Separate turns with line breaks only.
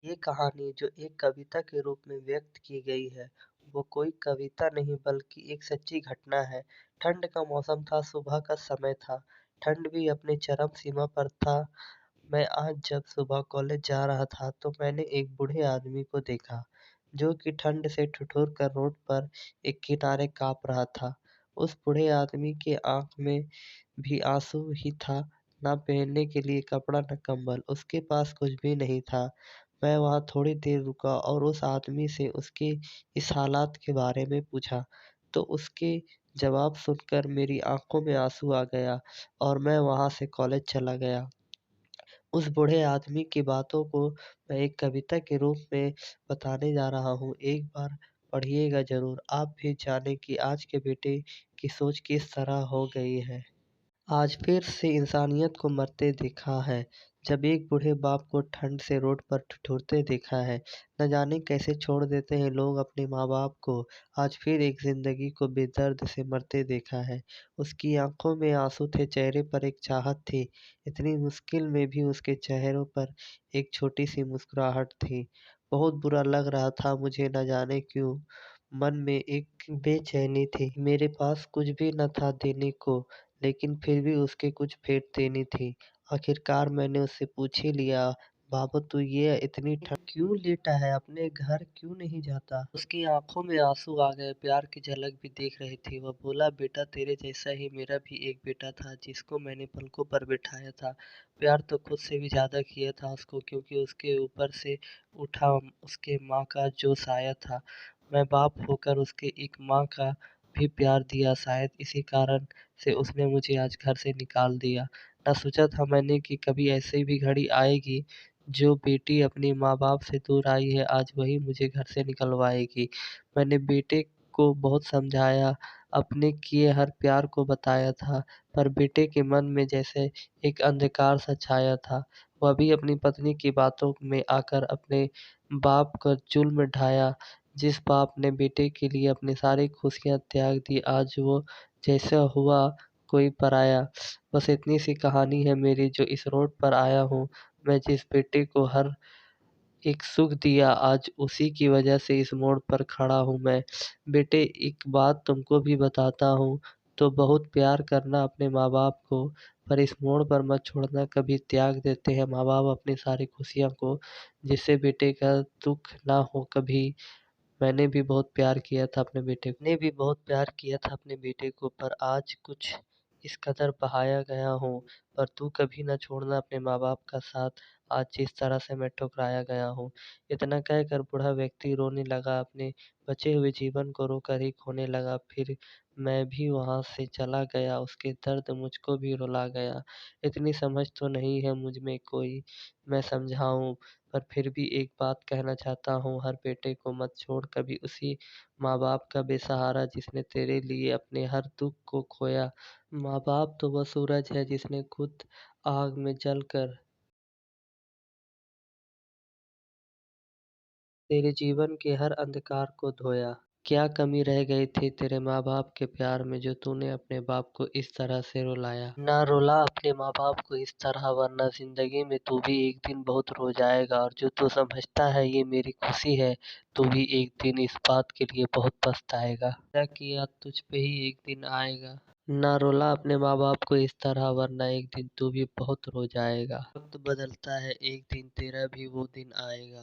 ये कहानी जो एक कविता के रूप में व्यक्त की गई है, वो कोई कविता नहीं बल्कि एक सच्ची घटना है। ठंड का मौसम था, सुबह का समय था, ठंड भी अपने चरम सीमा पर था। मैं आज जब सुबह कॉलेज जा रहा था, तो मैंने एक बूढ़े आदमी को देखा, जो कि ठंड से ठिठुर कर रोड पर एक किनारे काँप रहा था। उस बूढ़े आदमी के आँख में भी आँसू ही था, ना पहनने के लिए कपड़ा न कंबल, उसके पास कुछ भी नहीं था। मैं वहाँ थोड़ी देर रुका और उस आदमी से उसके इस हालात के बारे में पूछा, तो उसके जवाब सुनकर मेरी आँखों में आँसू आ गया और मैं वहाँ से कॉलेज चला गया। उस बूढ़े आदमी की बातों को मैं एक कविता के रूप में बताने जा रहा हूँ। एक बार पढ़िएगा ज़रूर, आप भी जानें कि आज के बेटे की सोच किस तरह हो गई है। आज फिर से इंसानियत को मरते देखा है, जब एक बूढ़े बाप को ठंड से रोड पर ठिठुरते देखा है। न जाने कैसे छोड़ देते हैं लोग अपने माँ-बाप को। आज फिर एक ज़िंदगी को बेदर्द से मरते देखा है। उसकी आँखों में आँसू थे, चेहरे पर एक चाहत थी। इतनी मुश्किल में भी उसके चेहरों पर एक छोटी-सी मुस्कुराहट थी। बहुत बुरा लग रहा था मुझे, न जाने क्यों। मन में एक बेचैनी थी। मेरे पास कुछ भी न था देने को, लेकिन फिर भी उसके कुछ भेंट देनी थी। आखिरकार मैंने उससे पूछ ही लिया, "बाबा, तू ये इतनी ठंड क्यों लेटा है? अपने घर क्यों नहीं जाता?" उसकी आँखों में आँसू आ गए, प्यार की झलक भी दिख रही थी। वह बोला, "बेटा, तेरे जैसा ही मेरा भी एक बेटा था, जिसको मैंने पलकों पर बिठाया था। प्यार तो खुद से भी ज़्यादा किया था उसको, क्योंकि उसके ऊपर से उठा उसके माँ का जो साया था। मैं बाप होकर उसके एक माँ का भी प्यार दिया, शायद इसी कारण से उसने मुझे आज घर से निकाल दिया। ना सोचा था मैंने कि कभी ऐसी भी घड़ी आएगी, जो बेटी अपने माँ-बाप से दूर आई है, आज वही मुझे घर से निकलवाएगी। मैंने बेटे को बहुत समझाया, अपने किए हर प्यार को बताया था, पर बेटे के मन में जैसे एक अंधकार सा छाया था। वह भी अपनी पत्नी की बातों में आकर अपने बाप का जुल्म ढाया। जिस बाप ने बेटे के लिए अपनी सारी खुशियाँ त्याग दी, आज वो जैसा हुआ कोई पराया। बस इतनी सी कहानी है मेरी, जो इस रोड पर आया हूँ। मैं जिस बेटे को हर एक सुख दिया, आज उसी की वजह से इस मोड़ पर खड़ा हूँ मैं। बेटे, एक बात तुमको भी बताता हूँ, तो बहुत प्यार करना अपने माँ-बाप को, पर इस मोड़ पर मत छोड़ना। कभी त्याग देते हैं माँ-बाप अपनी सारी खुशियों को, जिससे बेटे का दुःख ना हो कभी। मैंने भी बहुत प्यार किया था अपने बेटे को, मैंने भी बहुत प्यार किया था अपने बेटे को, पर आज कुछ इस कदर बहाया गया हूँ। पर तू कभी न छोड़ना अपने माँ-बाप का साथ, आज जिस तरह से मैं ठुकराया गया हूँ। इतना कहकर बूढ़ा व्यक्ति रोने लगा, अपने बचे हुए जीवन को रोकर ही खोने लगा। फिर मैं भी वहाँ से चला गया, उसके दर्द मुझको भी रुला गया। इतनी समझ तो नहीं है मुझ में कोई, मैं समझाऊँ, पर फिर भी एक बात कहना चाहता हूँ, हर बेटे को मत छोड़ कभी उसी माँ-बाप का बेसहारा, जिसने तेरे लिए अपने हर दुःख को खोया। माँ-बाप तो वह सूरज है, जिसने खुद आग में जलकर तेरे जीवन के हर अंधकार को धोया। क्या कमी रह गई थी तेरे माँ-बाप के प्यार में, जो तूने अपने बाप को इस तरह से रुलाया? ना रुला अपने माँ-बाप को इस तरह, वरना ज़िंदगी में तू भी एक दिन बहुत रो जाएगा, और जो तू समझता है ये मेरी खुशी है, तू भी एक दिन इस बात के लिए बहुत पछताएगा। क्या किया तुझ पे ही एक दिन आएगा। ना रुला अपने माँ-बाप को इस तरह, वरना एक दिन तू भी बहुत रो जाएगा। वक़्त बदलता है, एक दिन तेरा भी वो दिन आएगा।